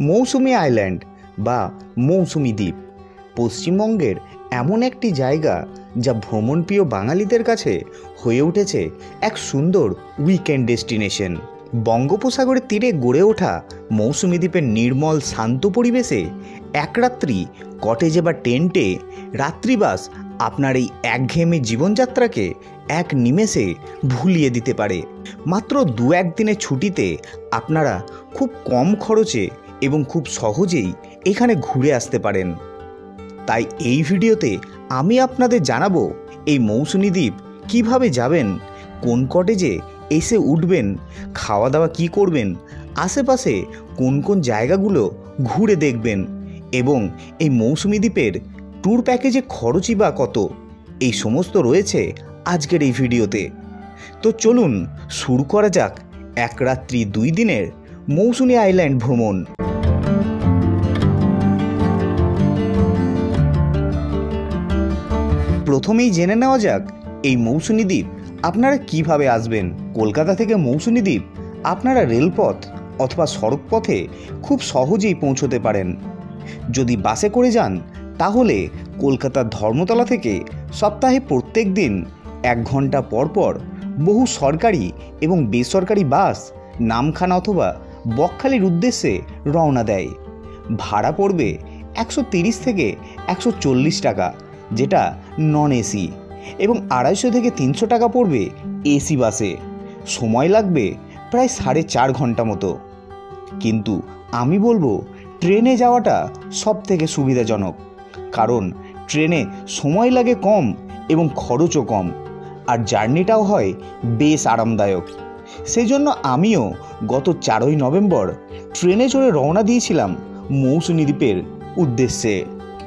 মৌসুমী island বা মৌসুমী দ্বীপ পশ্চিমবঙ্গের এমন একটি জায়গা যা ভ্রমণপ্রিয় বাঙালিদের কাছে হয়ে উঠেছে এক সুন্দর উইকেন্ড ডেস্টিনেশন। বঙ্গোপসাগরের তীরে গড়ে ওঠা মৌসুমী দ্বীপের নির্মল শান্ত পরিবেশে এক রাত্রি কটেজে বা টেন্টে রাত্রিবাস আপনার এই একঘেয়েমি জীবনযাত্রাকে এক নিমেষে ভুলিয়ে দিতে পারে। মাত্র 2-1 দিনের ছুটিতে আপনারা খুব কম খরচে এবং খুব সহজেই এখানে ঘুরে আসতে পারেন। তাই এই ভিডিওতে আমি আপনাদের জানাবো এই মৌসুমী দ্বীপ কীভাবে যাবেন, কোন কটেজে এসে উঠবেন, খাওয়া দাওয়া কী করবেন, আশেপাশে কোন কোন জায়গাগুলো ঘুরে দেখবেন এবং এই মৌসুমী দ্বীপের ট্যুর প্যাকেজে খরচই বা কত, এই সমস্ত রয়েছে আজকের এই ভিডিওতে। তো চলুন শুরু করা যাক 1 রাত্রি 2 দিনের মৌসুমী আইল্যান্ড ভ্রমণ। প্রথমেই জেনে নেওয়া যাক এই মৌসুমী দ্বীপ আপনারা কিভাবে আসবেন। কলকাতা থেকে মৌসুমী দ্বীপ আপনারা রেলপথ অথবা সড়ক পথে খুব সহজেই পৌঁছতে পারেন। যদি বাসে করে যান তাহলে কলকাতার ধর্মতলা থেকে সপ্তাহে প্রত্যেক দিন 1 ঘন্টা পর পর বহু সরকারি এবং বেসরকারি বাস নামখানা অথবা বকখালির উদ্দেশ্যে রওনা দেয়। ভাড়া পড়বে 130 থেকে 140 টাকা, যেটা নন এসি, এবং 250 থেকে 300 টাকা পড়বে এসি বাসে। সময় লাগবে প্রায় 4.5 ঘন্টা মতো। কিন্তু আমি বলবো ট্রেনে যাওয়াটা সব থেকে সুবিধাজনক, কারণ ট্রেনে সময় লাগে কম এবং খরচও কম, আর জার্নিটাও হয় বেশ আরামদায়ক। সেই জন্য আমিও গত 4ই নভেম্বর ট্রেনে চড়ে রওনা দিয়েছিলাম মৌসুমী দ্বীপের উদ্দেশ্যে।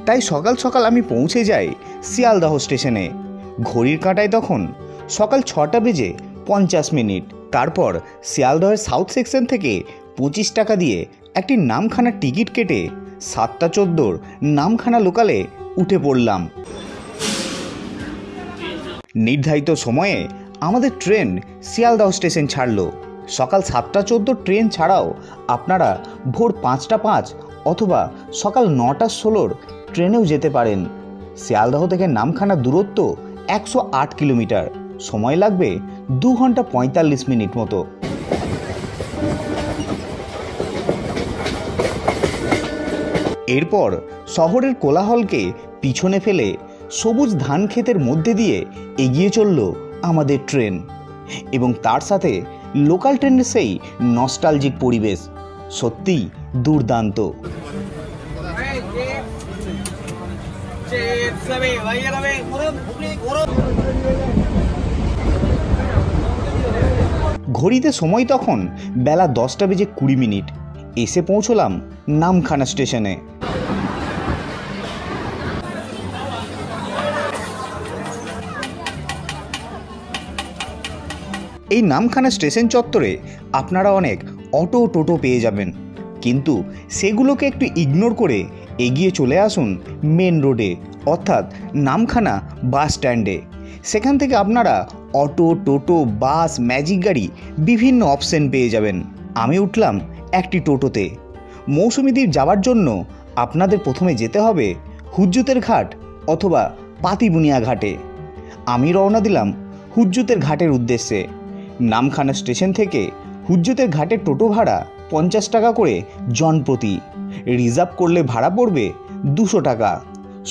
তাই সকাল সকাল আমি পৌঁছে যাই শিয়ালদহ স্টেশনে। ঘড়ির কাঁটায় তখন সকাল 6টা বেজে 50 মিনিট। তারপর শিয়ালদহের সাউথ সেকশন থেকে 25 টাকা দিয়ে একটি নামখানা টিকিট কেটে 7:14 নামখানা লোকালে উঠে পড়লাম। নির্ধারিত সময়ে আমাদের ট্রেন শিয়ালদহ স্টেশন ছাড়ল। সকাল 7:14 ট্রেন ছাড়াও আপনারা ভোর 5:05 অথবা সকাল 9:16 ট্রেনেও যেতে পারেন। শিয়ালদহ থেকে নামখানা দূরত্ব 108 কিলোমিটার, সময় লাগবে 2 ঘন্টা 45 মিনিট মতো। এরপর শহরের কোলাহলকে পিছনে ফেলে সবুজ ধান ক্ষেতের মধ্যে দিয়ে এগিয়ে চলল আমাদের ট্রেন, এবং তার সাথে লোকাল ট্রেনের সেই নস্টালজিক পরিবেশ সত্যিই দুর্দান্ত। ঘড়িতে সময় তখন বেলা 10টা বেজে 20 মিনিট। এসে পৌঁছলাম নামখানা স্টেশনে। এই নামখানা স্টেশন চত্বরে আপনারা অনেক অটো টোটো পেয়ে যাবেন, কিন্তু সেগুলোকে একটু ইগনোর করে এগিয়ে চলে আসুন মেন রোডে, অর্থাৎ নামখানা বাস স্ট্যান্ডে। সেখান থেকে আপনারা অটো, টোটো, বাস, ম্যাজিক গাড়ি বিভিন্ন অপশন পেয়ে যাবেন। আমি উঠলাম একটি টোটোতে। মৌসুমী দ্বীপ যাওয়ার জন্য আপনাদের প্রথমে যেতে হবে হুজ্জুতের ঘাট অথবা পাতিবুনিয়া ঘাটে। আমি রওনা দিলাম হুজ্জুতের ঘাটের উদ্দেশ্যে। নামখানা স্টেশন থেকে হুজ্জুতের ঘাটের টোটো ভাড়া 50 টাকা করে জনপ্রতি। রিজার্ভ করলে ভাড়া পড়বে 200 টাকা।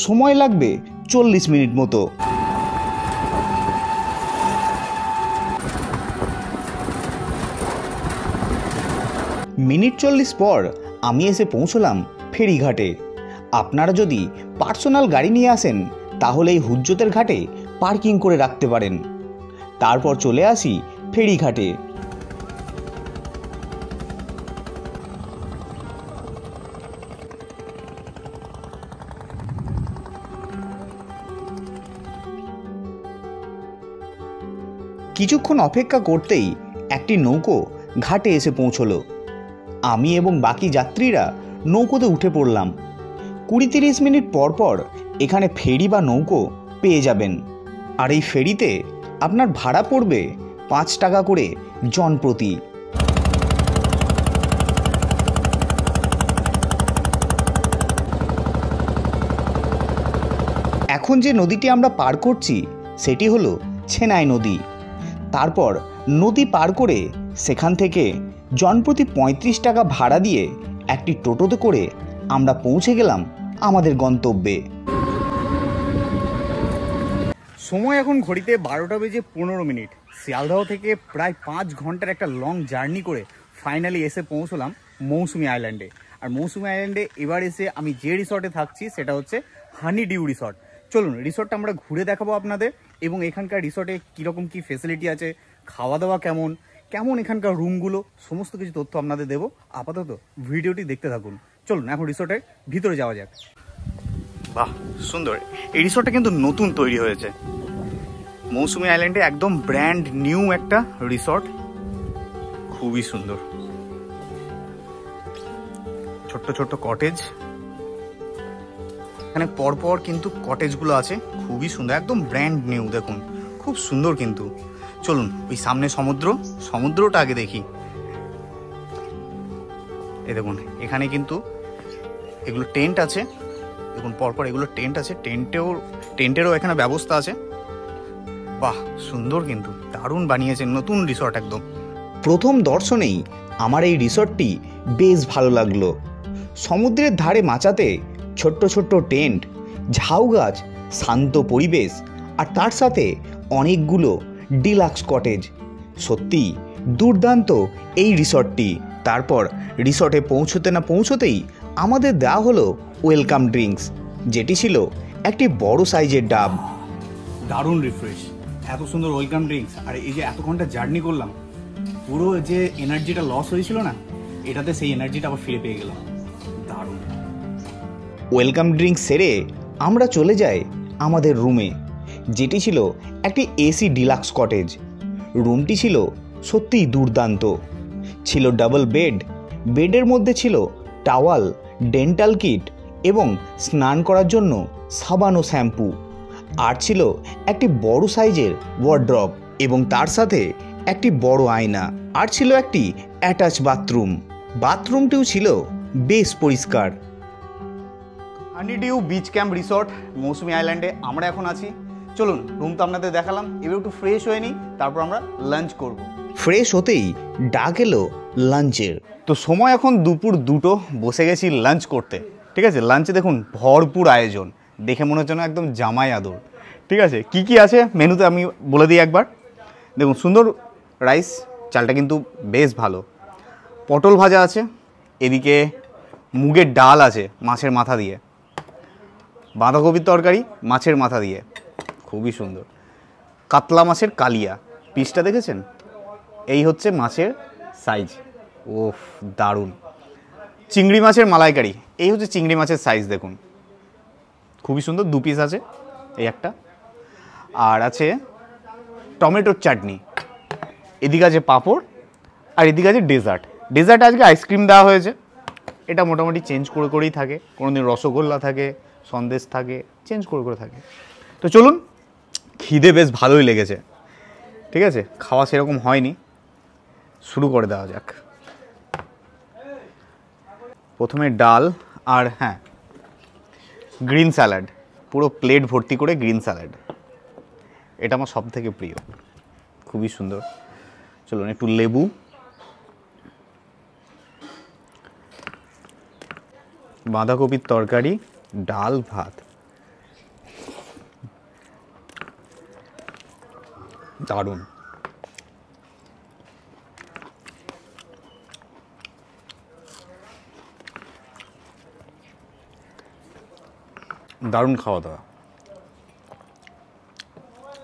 সময় লাগবে 40 মিনিট মতো। মিনিট 40 পর আমি এসে পৌঁছলাম ফেরিঘাটে। আপনারা যদি পার্সোনাল গাড়ি নিয়ে আসেন তাহলে এই হুজ্জুতের ঘাটে পার্কিং করে রাখতে পারেন। তারপর চলে আসি ফেরিঘাটে। কিছুক্ষণ অপেক্ষা করতেই একটি নৌকো ঘাটে এসে পৌঁছলো। আমি এবং বাকি যাত্রীরা নৌকোতে উঠে পড়লাম। 20-30 মিনিট পর পর এখানে ফেরি বা নৌকো পেয়ে যাবেন, আর এই ফেরিতে আপনার ভাড়া পড়বে 5 টাকা করে জনপ্রতি। এখন যে নদীটি আমরা পার করছি সেটি হলো ছেনাই নদী। তারপর নদী পার করে সেখান থেকে জনপ্রতি ৩৫ টাকা ভাড়া দিয়ে একটি টোটোতে করে আমরা পৌঁছে গেলাম আমাদের গন্তব্যে। সময় এখন ঘড়িতে 12টা বেজে 15 মিনিট। শিয়ালদহ থেকে প্রায় 5 ঘন্টার একটা লং জার্নি করে ফাইনালি এসে পৌঁছলাম মৌসুমী আইল্যান্ডে। আর মৌসুমী আইল্যান্ডে এবার এসে আমি যে রিসর্টে থাকছি সেটা হচ্ছে হানি ডিউ রিসর্ট। চলুন রিসর্টটা আমরা ঘুরে দেখাবো আপনাদের, এবং এখানকার রিসর্টে কীরকম কী ফেসিলিটি আছে, খাওয়া দাওয়া কেমন কেমন, এখানকার রুমগুলো, সমস্ত কিছু তথ্য আপনাদের দেবো। আপাতত ভিডিওটি দেখতে থাকুন। চলুন এখন রিসর্টের ভিতরে যাওয়া যাক। বাহ, সুন্দর। এই রিসর্টটা কিন্তু নতুন তৈরি হয়েছে মৌসুমী আইল্যান্ডে, একদম ব্র্যান্ড নিউ একটা রিসর্ট, খুবই সুন্দর। ছোট্ট ছোট্ট কটেজ, এখানে পরপর কিন্তু কটেজগুলো আছে, খুবই সুন্দর, একদম ব্র্যান্ড নিউ। দেখুন খুব সুন্দর কিন্তু। চলুন ওই সামনে সমুদ্রটা আগে দেখি। এই দেখুন এখানে কিন্তু এগুলো টেন্ট আছে, দেখুন পরপর এগুলো টেন্ট আছে, টেন্টেরও এখানে ব্যবস্থা আছে। বাহ, সুন্দর কিন্তু, দারুণ বানিয়েছে, নতুন রিসর্ট একদম। প্রথম দর্শনেই আমার এই রিসর্টটি বেশ ভালো লাগলো। সমুদ্রের ধারে মাচাতে ছোট্ট ছোট্ট টেন্ট, ঝাউ গাছ, শান্ত পরিবেশ, আর তার সাথে অনেকগুলো ডিলাক্স কটেজ। সত্যি দুর্দান্ত এই রিসর্টটি। তারপর রিসর্টে পৌঁছতে না পৌঁছতেই আমাদের দেওয়া হলো ওয়েলকাম ড্রিঙ্কস, যেটি ছিল একটি বড় সাইজের ডাব। দারুণ রিফ্রেশ, এত সুন্দর ওয়েলকাম ড্রিঙ্কস, আর এই যে এত ঘন্টা জার্নি করলাম, পুরো যে এনার্জিটা লস হয়েছিল না, এটাতে সেই এনার্জিটা আবার ফিরে পেয়ে গেলাম। দারুণ। ওয়েলকাম ড্রিঙ্কস সেরে আমরা চলে যাই আমাদের রুমে, যেটি ছিল একটি এসি ডিলাক্স কটেজ। রুমটি ছিল সত্যিই দুর্দান্ত। ছিল ডাবল বেড, বেডের মধ্যে ছিল টাওয়াল, ডেন্টাল কিট এবং স্নান করার জন্য সাবান ও শ্যাম্পু। আর ছিল একটি বড় সাইজের ওয়ার্ড্রপ এবং তার সাথে একটি বড় আয়না। আর ছিল একটি অ্যাটাচ বাথরুম। বাথরুমটিও ছিল বেশ পরিষ্কার। হানিডিউ বিচ ক্যাম্প রিসর্ট মৌসুমী আইল্যান্ডে আমরা এখন আছি। চলুন রুম তো আপনাদের দেখালাম, এবার একটু ফ্রেশ হয়ে নিই, তারপর আমরা লাঞ্চ করব। ফ্রেশ হতেই ডাক এলো লাঞ্চের। তো সময় এখন দুপুর 2টো, বসে গেছি লাঞ্চ করতে। ঠিক আছে, লাঞ্চে দেখুন ভরপুর আয়োজন, দেখে মনে হচ্ছে না একদম জামাই আদর। ঠিক আছে, কি কি আছে মেনুতে আমি বলে দিই একবার। দেখুন সুন্দর রাইস, চালটা কিন্তু বেশ ভালো। পটল ভাজা আছে, এদিকে মুগের ডাল আছে মাছের মাথা দিয়ে, বাঁধাকপির তরকারি মাছের মাথা দিয়ে, খুবই সুন্দর। কাতলা মাছের কালিয়া, পিসটা দেখেছেন? এই হচ্ছে মাছের সাইজ, ওফ দারুণ। চিংড়ি মাছের মালাইকারি, এই হচ্ছে চিংড়ি মাছের সাইজ, দেখুন খুবই সুন্দর। 2 পিস আছে, এই একটা। আর আছে টমেটোর চাটনি, এদিকে আছে পাঁপড়, আর এদিকে আছে ডেজার্ট। ডেজার্টে আজকে আইসক্রিম দেওয়া হয়েছে। এটা মোটামুটি চেঞ্জ করেই থাকে, কোনোদিন রসগোল্লা থাকে, সন্দেশ থাকে, চেঞ্জ করে থাকে। তো চলুন, খিদে বেশ ভালোই লেগেছে। ঠিক আছে, খাওয়া সেরকম হয়নি, শুরু করে দেওয়া যাক। প্রথমে ডাল, আর হ্যাঁ গ্রিন স্যালাড, পুরো প্লেট ভর্তি করে গ্রিন স্যালাড, এটা আমার সব থেকে প্রিয়, খুবই সুন্দর। চলুন একটু লেবু, বাঁধাকপির তরকারি, ডাল, ভাত, দারুণ। দারুণ খাওয়া দাওয়া।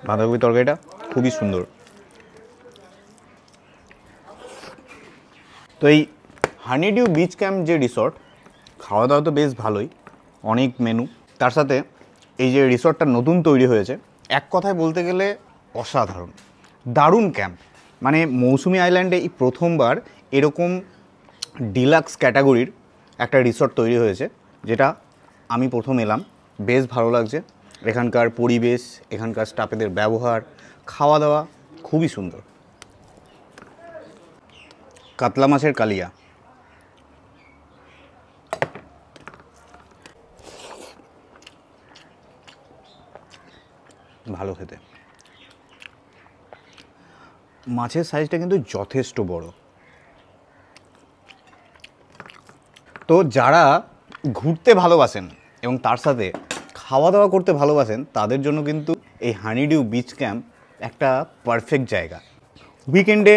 বাঁধাকপির তরকারিটা খুবই সুন্দর। তো এই হানিডিউ বিচ ক্যাম্প যে রিসর্ট, খাওয়া দাওয়া তো বেশ ভালোই, অনেক মেনু। তার সাথে এই যে রিসর্টটা নতুন তৈরি হয়েছে, এক কথায় বলতে গেলে অসাধারণ, দারুণ ক্যাম্প। মানে মৌসুমী আইল্যান্ডে এই প্রথমবার এরকম ডিলাক্স ক্যাটাগরির একটা রিসর্ট তৈরি হয়েছে, যেটা আমি প্রথম এলাম। বেশ ভালো লাগছে, এখানকার পরিবেশ, এখানকার স্টাফেদের ব্যবহার, খাওয়া দাওয়া খুবই সুন্দর। কাতলা মাছের কালিয়া, ভালো খেতে। মাছের সাইজটা কিন্তু যথেষ্ট বড়। তো যারা ঘুরতে ভালোবাসেন এবং তার সাথে খাওয়া দাওয়া করতে ভালোবাসেন তাদের জন্য কিন্তু এই হানিডিউ বিচ ক্যাম্প একটা পারফেক্ট জায়গা। উইকেন্ডে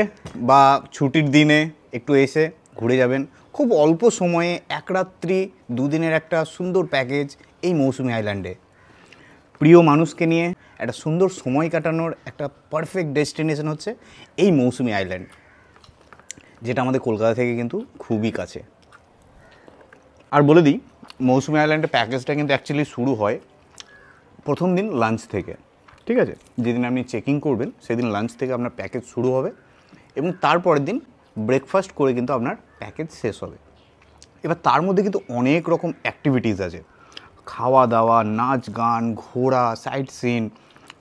বা ছুটির দিনে একটু এসে ঘুরে যাবেন। খুব অল্প সময়ে 1 রাত্রি 2 দিনের একটা সুন্দর প্যাকেজ এই মৌসুমী আইল্যান্ডে। প্রিয় মানুষকে নিয়ে একটা সুন্দর সময় কাটানোর একটা পারফেক্ট ডেস্টিনেশন হচ্ছে এই মৌসুমী আইল্যান্ড, যেটা আমাদের কলকাতা থেকে কিন্তু খুবই কাছে। আর বলে দিই, মৌসুমী আইল্যান্ডের প্যাকেজটা কিন্তু অ্যাকচুয়ালি শুরু হয় প্রথম দিন লাঞ্চ থেকে, ঠিক আছে? যেদিন আপনি চেকিং করবেন সেদিন লাঞ্চ থেকে আপনার প্যাকেজ শুরু হবে এবং তারপরের দিন ব্রেকফাস্ট করে কিন্তু আপনার প্যাকেজ শেষ হবে। এবার তার মধ্যে কিন্তু অনেক রকম অ্যাক্টিভিটিস আছে, খাওয়া দাওয়া, নাচ গান, ঘোরা, সাইট সিন,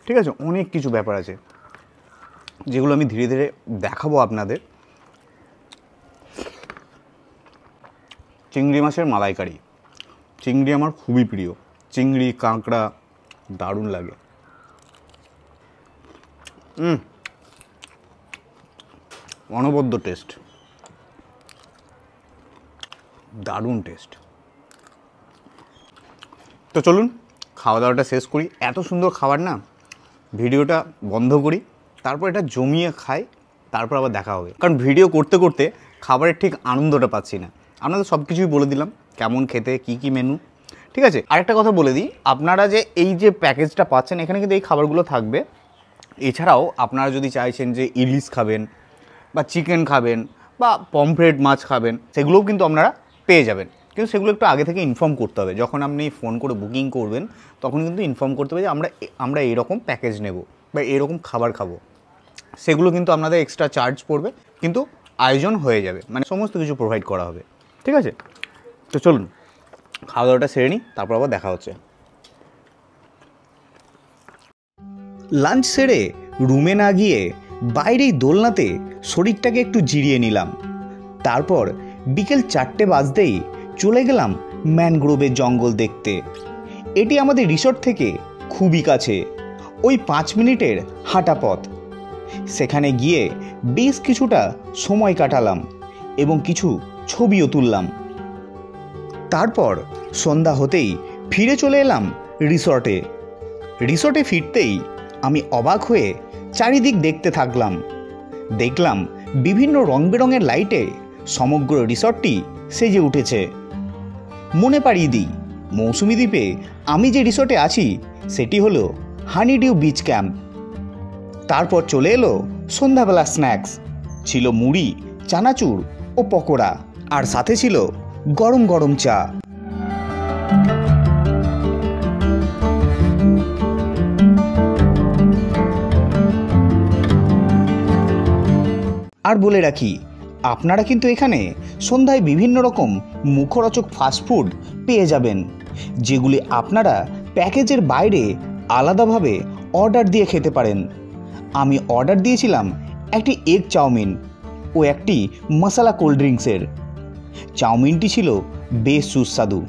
ঠিক আছে? অনেক কিছু ব্যাপার আছে যেগুলো আমি ধীরে ধীরে দেখাবো আপনাদের। চিংড়ি মাছের মালাইকারি, চিংড়ি আমার খুবই প্রিয়। চিংড়ি, কাঁকড়া দারুণ লাগে। অনবদ্য টেস্ট, দারুণ টেস্ট। তো চলুন খাওয়া দাওয়াটা শেষ করি। এত সুন্দর খাবার না, ভিডিওটা বন্ধ করি, তারপর এটা জমিয়ে খাই, তারপর আবার দেখা হবে। কারণ ভিডিও করতে করতে খাবারের ঠিক আনন্দটা পাচ্ছি না। আপনাদের সব কিছুই বলে দিলাম, কেমন খেতে, কি মেনু, ঠিক আছে? আরেকটা কথা বলে দিই, আপনারা যে এই যে প্যাকেজটা পাচ্ছেন এখানে কিন্তু এই খাবারগুলো থাকবে। এছাড়াও আপনারা যদি চাইছেন যে ইলিশ খাবেন বা চিকেন খাবেন বা পমফ্রেট মাছ খাবেন, সেগুলোও কিন্তু আপনারা পেয়ে যাবেন। কিন্তু সেগুলো একটু আগে থেকে ইনফর্ম করতে হবে। যখন আপনি ফোন করে বুকিং করবেন তখন কিন্তু ইনফর্ম করতে হবে যে আমরা এরকম প্যাকেজ নেব বা এরকম খাবার খাবো। সেগুলো কিন্তু আপনাদের এক্সট্রা চার্জ পড়বে, কিন্তু আয়োজন হয়ে যাবে, মানে সমস্ত কিছু প্রোভাইড করা হবে, ঠিক আছে? তো চলুন খাওয়া দাওয়াটা সেরে নিই, তারপর আবার দেখা হচ্ছে। লাঞ্চ সেরে রুমে না গিয়ে বাইরেই দোলনাতে শরীরটাকে একটু জিরিয়ে নিলাম। তারপর বিকেল 4টে বাজতেই চলে গেলাম ম্যানগ্রোভের জঙ্গল দেখতে। এটি আমাদের রিসর্ট থেকে খুবই কাছে, ওই 5 মিনিটের হাঁটা পথ। সেখানে গিয়ে বেশ কিছুটা সময় কাটালাম এবং কিছু ছবিও তুললাম। তারপর সন্ধ্যা হতেই ফিরে চলে এলাম রিসর্টে ফিরতেই আমি অবাক হয়ে চারিদিক দেখতে থাকলাম। দেখলাম বিভিন্ন রং বেরঙের লাইটে সমগ্র রিসর্টটি সেজে উঠেছে। মনে পাড়িয়ে দিই, মৌসুমী দ্বীপে আমি যে রিসর্টে আছি সেটি হলো হানিডিউ বিচ ক্যাম্প। তারপর চলে এলো সন্ধ্যাবেলা স্ন্যাক্স। ছিল মুড়ি, চানাচুর ও পকোড়া, আর সাথে ছিল গরম গরম চা। আর বলে রাখি, আপনারা কিন্তু এখানে সন্ধ্যায় বিভিন্ন রকম মুখরোচক ফাস্টফুড পেয়ে যাবেন, যেগুলি আপনারা প্যাকেজের বাইরে আলাদাভাবে অর্ডার দিয়ে খেতে পারেন। আমি অর্ডার দিয়েছিলাম একটি এগ চাউমিন ও একটি মশলা কোল্ড ড্রিঙ্কসের। চাউমিনটি ছিল বেশ সুস্বাদু।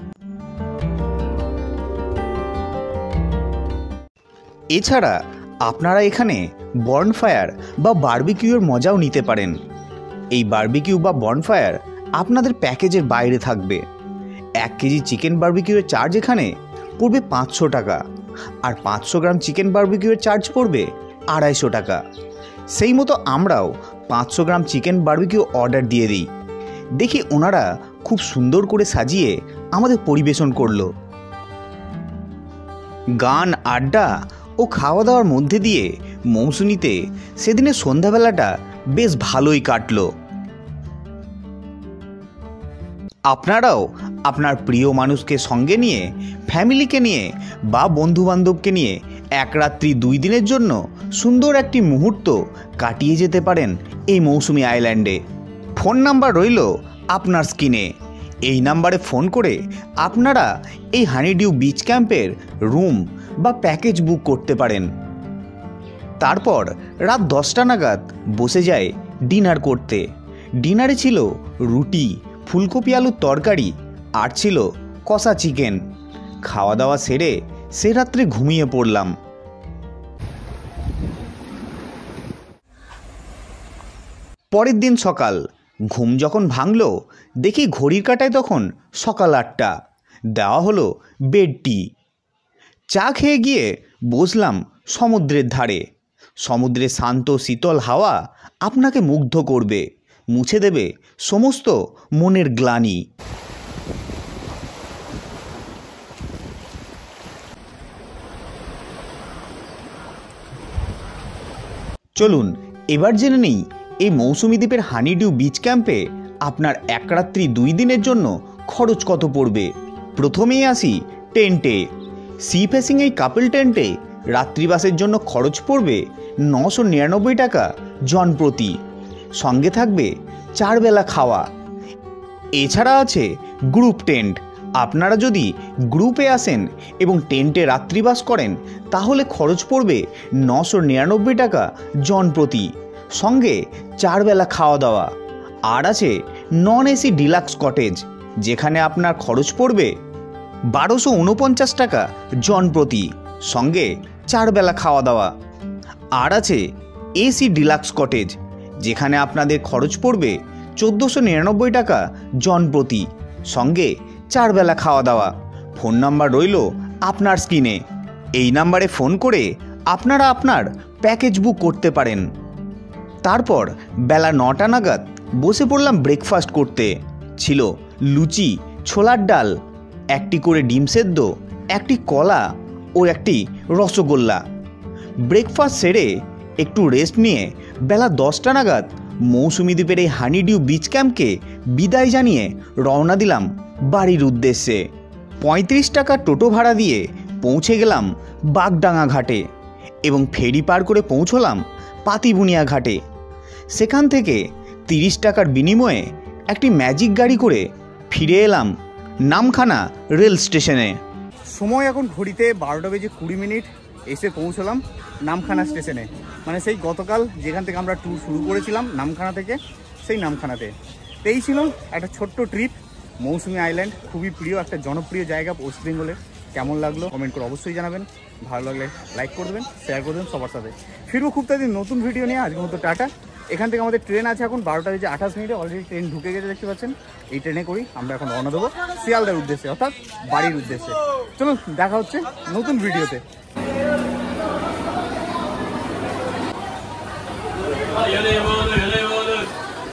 এছাড়া আপনারা এখানে বর্নফায়ার বা বারবিকিউর মজাও নিতে পারেন। এই বারবিকিউ বা বর্নফায়ার আপনাদের প্যাকেজের বাইরে থাকবে। 1 কেজি চিকেন বারবিকিউয়ের চার্জ এখানে পড়বে 500 টাকা, আর 500 গ্রাম চিকেন বারবিকিউয়ের চার্জ পড়বে 250 টাকা। সেই মতো আমরাও 500 গ্রাম চিকেন বারবিকিউ অর্ডার দিয়ে দিই। দেখি ওনারা খুব সুন্দর করে সাজিয়ে আমাদের পরিবেশন করলো। গান, আড্ডা ও খাওয়া দাওয়ার মধ্যে দিয়ে মৌসুমীতে সেদিনের সন্ধ্যাবেলাটা বেশ ভালোই কাটলো। আপনারাও আপনার প্রিয় মানুষকে সঙ্গে নিয়ে, ফ্যামিলিকে নিয়ে বা বন্ধুবান্ধবকে নিয়ে 1 রাত্রি 2 দিনের জন্য সুন্দর একটি মুহূর্ত কাটিয়ে যেতে পারেন এই মৌসুমী আইল্যান্ডে। ফোন নাম্বার রইল আপনার স্ক্রিনে। এই নাম্বারে ফোন করে আপনারা এই হানিডিউ বিচ ক্যাম্পের রুম বা প্যাকেজ বুক করতে পারেন। তারপর রাত 10টা নাগাদ বসে যায় ডিনার করতে। ডিনারে ছিল রুটি, ফুলকপি আলুর তরকারি আর ছিল কষা চিকেন। খাওয়া দাওয়া সেরে সে রাত্রে ঘুমিয়ে পড়লাম। পরের দিন সকাল, ঘুম যখন ভাঙল দেখি ঘড়ির কাঁটায় তখন সকাল 8টা। দেওয়া হলো বেড টি। চা খেয়ে গিয়ে বসলাম সমুদ্রের ধারে। সমুদ্রের শান্ত শীতল হাওয়া আপনাকে মুগ্ধ করবে, মুছে দেবে সমস্ত মনের গ্লানি। চলুন এবার জেনে নিই এই মৌসুমী দ্বীপের হানিডিউ বিচ ক্যাম্পে আপনার 1 রাত্রি 2 দিনের জন্য খরচ কত পড়বে। প্রথমেই আসি টেন্টে। সি ফেসিং এই কাপল টেন্টে রাত্রিবাসের জন্য খরচ পড়বে 999 টাকা জন প্রতি। সঙ্গে থাকবে 4 বেলা খাওয়া। এছাড়া আছে গ্রুপ টেন্ট। আপনারা যদি গ্রুপে আসেন এবং টেন্টে রাত্রিবাস করেন তাহলে খরচ পড়বে 999 টাকা জন প্রতি, সঙ্গে 4 বেলা খাওয়া দাওয়া। আর আছে নন এসি ডিলাক্স কটেজ, যেখানে আপনার খরচ পড়বে 1249 টাকা জন প্রতি, সঙ্গে 4 বেলা খাওয়া দাওয়া। আর আছে এসি ডিলাক্স কটেজ, যেখানে আপনাদের খরচ পড়বে 1499 টাকা জন প্রতি, সঙ্গে 4 বেলা খাওয়া দাওয়া। ফোন নাম্বার রইল আপনার স্ক্রিনে। এই নাম্বারে ফোন করে আপনারা আপনার প্যাকেজ বুক করতে পারেন। তারপর বেলা 9টা নাগাদ বসে পড়লাম ব্রেকফাস্ট করতে। ছিল লুচি, ছোলার ডাল, একটি করে ডিম সেদ্ধ, একটি কলা ও একটি রসগোল্লা। ব্রেকফাস্ট সেরে একটু রেস্ট নিয়ে বেলা 10টা নাগাদ মৌসুমী দ্বীপের এই হানিডিউ বিচ ক্যাম্পকে বিদায় জানিয়ে রওনা দিলাম বাড়ির উদ্দেশ্যে। 35 টাকা টোটো ভাড়া দিয়ে পৌঁছে গেলাম বাগডাঙ্গা ঘাটে এবং ফেরি পার করে পৌঁছলাম পাতিবুনিয়া ঘাটে। সেখান থেকে 30 টাকার বিনিময়ে একটি ম্যাজিক গাড়ি করে ফিরে এলাম নামখানা রেল স্টেশনে। সময় এখন ঘড়িতে 12:20 এসে পৌঁছলাম নামখানা স্টেশনে। মানে সেই গতকাল যেখান থেকে আমরা ট্যুর শুরু করেছিলাম নামখানা থেকে, সেই নামখানাতে। এই ছিল একটা ছোট্ট ট্রিপ মৌসুমী আইল্যান্ড। খুবই প্রিয়, একটা জনপ্রিয় জায়গা ওয়েস্ট বেঙ্গলের। কেমন লাগলো কমেন্ট করে অবশ্যই জানাবেন। ভালো লাগলে লাইক করে দেবেন, শেয়ার করে দেবেন সবার সাথে। ফিরবো খুব তাড়াতাড়ি নতুন ভিডিও নিয়ে। আজকের মতো টাটা। এখান থেকে আমাদের ট্রেন আছে এখন 12:28। অলরেডি ট্রেন ঢুকে গেছে, দেখতে পাচ্ছেন। এই ট্রেনে করি আমরা এখন রওনা দেবো শিয়ালদার উদ্দেশ্যে, অর্থাৎ বাড়ির উদ্দেশ্যে। চলুন দেখা হচ্ছে নতুন ভিডিওতে।